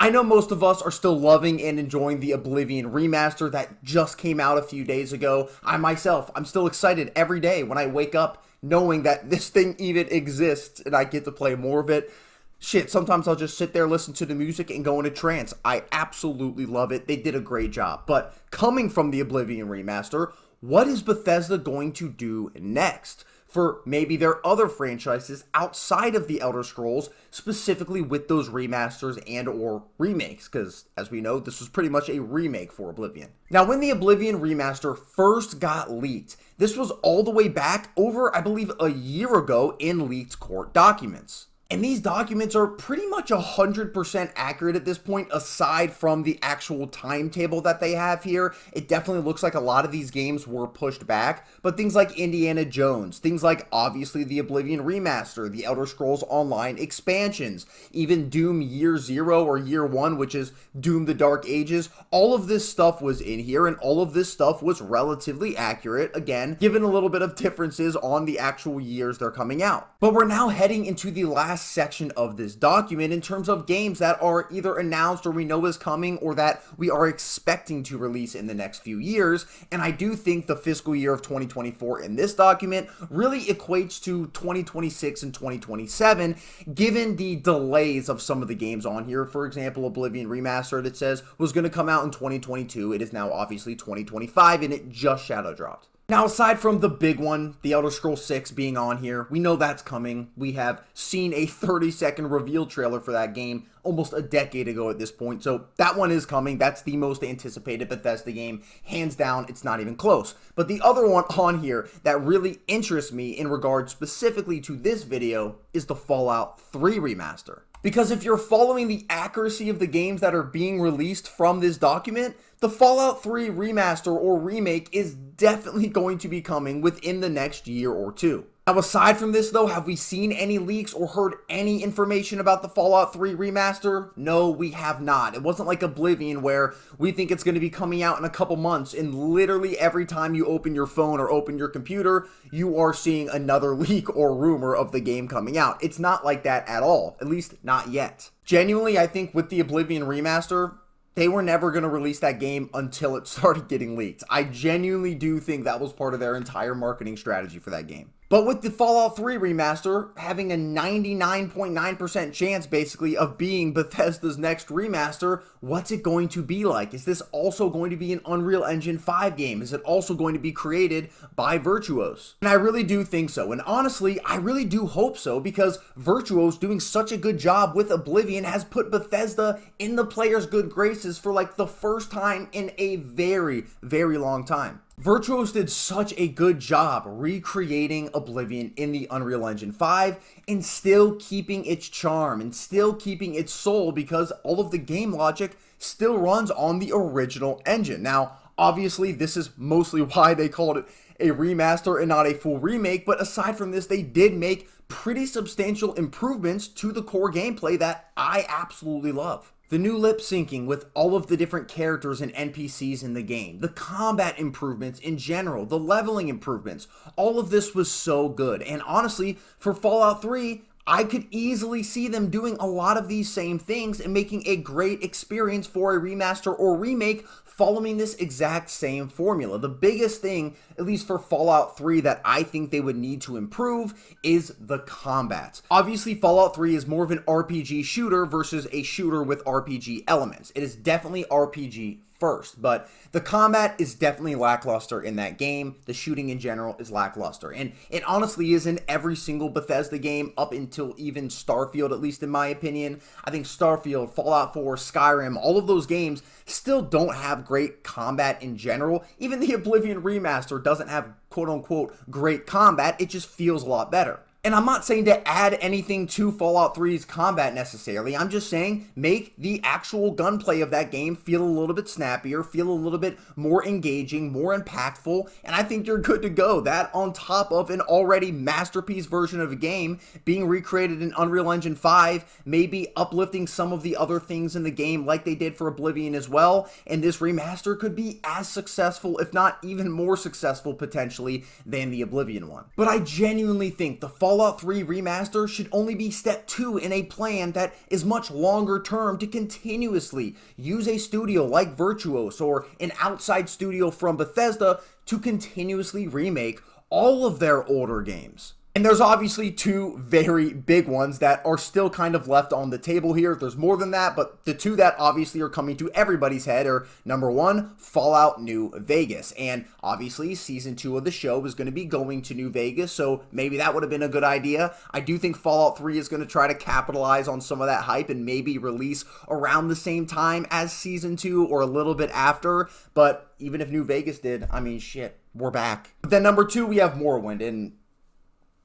I know most of us are still loving and enjoying the Oblivion Remaster that just came out a few days ago. I myself, I'm still excited every day when I wake up knowing that this thing even exists and I get to play more of it. Shit, sometimes I'll just sit there, listen to the music, and go into trance. I absolutely love it. They did a great job. But coming from the Oblivion Remaster, what is Bethesda going to do next for maybe their other franchises outside of the Elder Scrolls, specifically with those remasters and or remakes? Because as we know, this was pretty much a remake for Oblivion. Now, when the Oblivion Remaster first got leaked, this was all the way back over, I believe, a year ago in leaked court documents. And these documents are pretty much 100% accurate at this point, aside from the actual timetable that they have here. It definitely looks like a lot of these games were pushed back, but things like Indiana Jones, things like obviously the Oblivion Remaster, the Elder Scrolls Online expansions, even Doom Year Zero or Year One, which is Doom the Dark Ages, all of this stuff was in here, and all of this stuff was relatively accurate, again, given a little bit of differences on the actual years they're coming out. But we're now heading into the last section of this document in terms of games that are either announced or we know is coming or that we are expecting to release in the next few years. And I do think the fiscal year of 2024 in this document really equates to 2026 and 2027, given the delays of some of the games on here. For example, Oblivion Remastered, it says was going to come out in 2022. It is now obviously 2025 and it just shadow dropped. Now, aside from the big one, the Elder Scrolls 6 being on here, we know that's coming. We have seen a 30-second reveal trailer for that game almost a decade ago at this point, so that one is coming. That's the most anticipated Bethesda game. Hands down, it's not even close. But the other one on here that really interests me in regard specifically to this video is the Fallout 3 remaster. Because if you're following the accuracy of the games that are being released from this document, the Fallout 3 remaster or remake is definitely going to be coming within the next year or two. Now, aside from this though, have we seen any leaks or heard any information about the Fallout 3 remaster? No, we have not. It wasn't like Oblivion where we think it's going to be coming out in a couple months and literally every time you open your phone or open your computer, you are seeing another leak or rumor of the game coming out. It's not like that at all, at least not yet. Genuinely, I think with the Oblivion remaster, they were never going to release that game until it started getting leaked. I genuinely do think that was part of their entire marketing strategy for that game. But with the Fallout 3 remaster having a 99.9% chance basically of being Bethesda's next remaster, what's it going to be like? Is this also going to be an Unreal Engine 5 game? Is it also going to be created by Virtuos? And I really do think so. And honestly, I really do hope so because Virtuos doing such a good job with Oblivion has put Bethesda in the players' good graces for like the first time in a very, very long time. Virtuos did such a good job recreating Oblivion in the Unreal Engine 5 and still keeping its charm and still keeping its soul because all of the game logic still runs on the original engine. Now, obviously, this is mostly why they called it a remaster and not a full remake, but aside from this, they did make pretty substantial improvements to the core gameplay that I absolutely love. The new lip syncing with all of the different characters and NPCs in the game, the combat improvements in general, the leveling improvements, all of this was so good. And honestly, for Fallout 3, I could easily see them doing a lot of these same things and making a great experience for a remaster or remake following this exact same formula. The biggest thing, at least for Fallout 3, that I think they would need to improve is the combat. Obviously, Fallout 3 is more of an RPG shooter versus a shooter with RPG elements. It is definitely RPG first, but the combat is definitely lackluster in that game. The shooting in general is lackluster, and it honestly is in every single Bethesda game up until even Starfield, at least in my opinion. I think Starfield, Fallout 4, Skyrim, all of those games still don't have great combat in general. Even the Oblivion remaster doesn't have quote-unquote great combat. It just feels a lot better. And I'm not saying to add anything to Fallout 3's combat necessarily. I'm just saying make the actual gunplay of that game feel a little bit snappier, feel a little bit more engaging, more impactful, and I think you're good to go. That on top of an already masterpiece version of a game being recreated in Unreal Engine 5, maybe uplifting some of the other things in the game like they did for Oblivion as well, and this remaster could be as successful, if not even more successful potentially, than the Oblivion one. But I genuinely think the Fallout 3 Remaster should only be step 2 in a plan that is much longer term to continuously use a studio like Virtuos or an outside studio from Bethesda to continuously remake all of their older games. And there's obviously two very big ones that are still kind of left on the table here. There's more than that, but the two that obviously are coming to everybody's head are, number one, Fallout New Vegas. And obviously, season 2 of the show is going to be going to New Vegas, so maybe that would have been a good idea. I do think Fallout 3 is going to try to capitalize on some of that hype and maybe release around the same time as season 2 or a little bit after. But even if New Vegas did, I mean, shit, we're back. But then number 2, we have Morrowind, and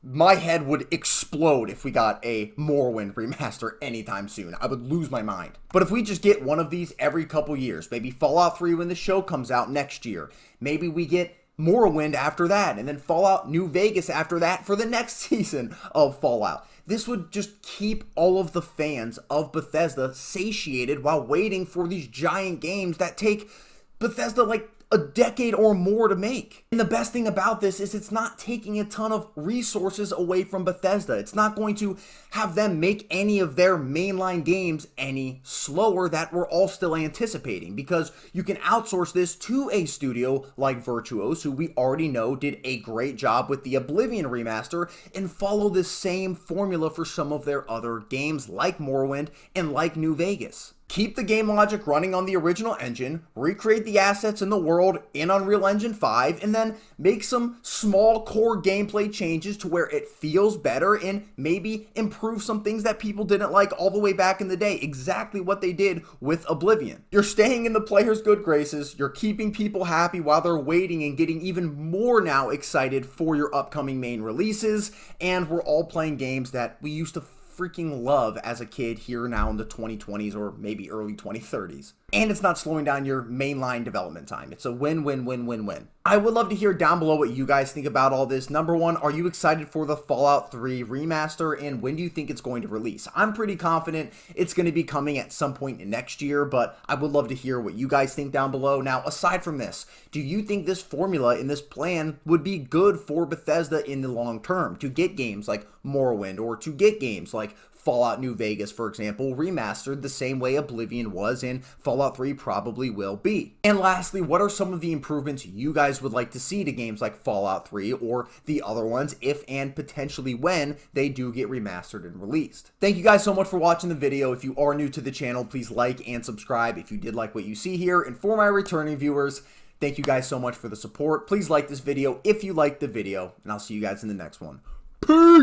my head would explode if we got a Morrowind remaster anytime soon. I would lose my mind. But if we just get one of these every couple years, maybe Fallout 3 when the show comes out next year, maybe we get Morrowind after that, and then Fallout New Vegas after that for the next season of Fallout. This would just keep all of the fans of Bethesda satiated while waiting for these giant games that take Bethesda like a decade or more to make. And the best thing about this is it's not taking a ton of resources away from Bethesda. It's not going to have them make any of their mainline games any slower that we're all still anticipating, because you can outsource this to a studio like Virtuos, who we already know did a great job with the Oblivion Remaster, and follow this same formula for some of their other games like Morrowind and like New Vegas. Keep the game logic running on the original engine, recreate the assets in the world in Unreal Engine 5, and then make some small core gameplay changes to where it feels better and maybe improve some things that people didn't like all the way back in the day. Exactly what they did with Oblivion. You're staying in the players' good graces, you're keeping people happy while they're waiting and getting even more now excited for your upcoming main releases, and we're all playing games that we used to freaking love as a kid here now in the 2020s or maybe early 2030s. And it's not slowing down your mainline development time. It's a win-win-win-win-win. I would love to hear down below what you guys think about all this. Number one, are you excited for the Fallout 3 remaster, and when do you think it's going to release? I'm pretty confident it's going to be coming at some point next year, but I would love to hear what you guys think down below. Now, aside from this, do you think this formula in this plan would be good for Bethesda in the long term to get games like Morrowind, or to get games like Fallout New Vegas, for example, remastered the same way Oblivion was and Fallout 3 probably will be? And lastly, what are some of the improvements you guys would like to see to games like Fallout 3 or the other ones if and potentially when they do get remastered and released? Thank you guys so much for watching the video. If you are new to the channel, please like and subscribe if you did like what you see here. And for my returning viewers, thank you guys so much for the support. Please like this video if you liked the video, and I'll see you guys in the next one. Peace!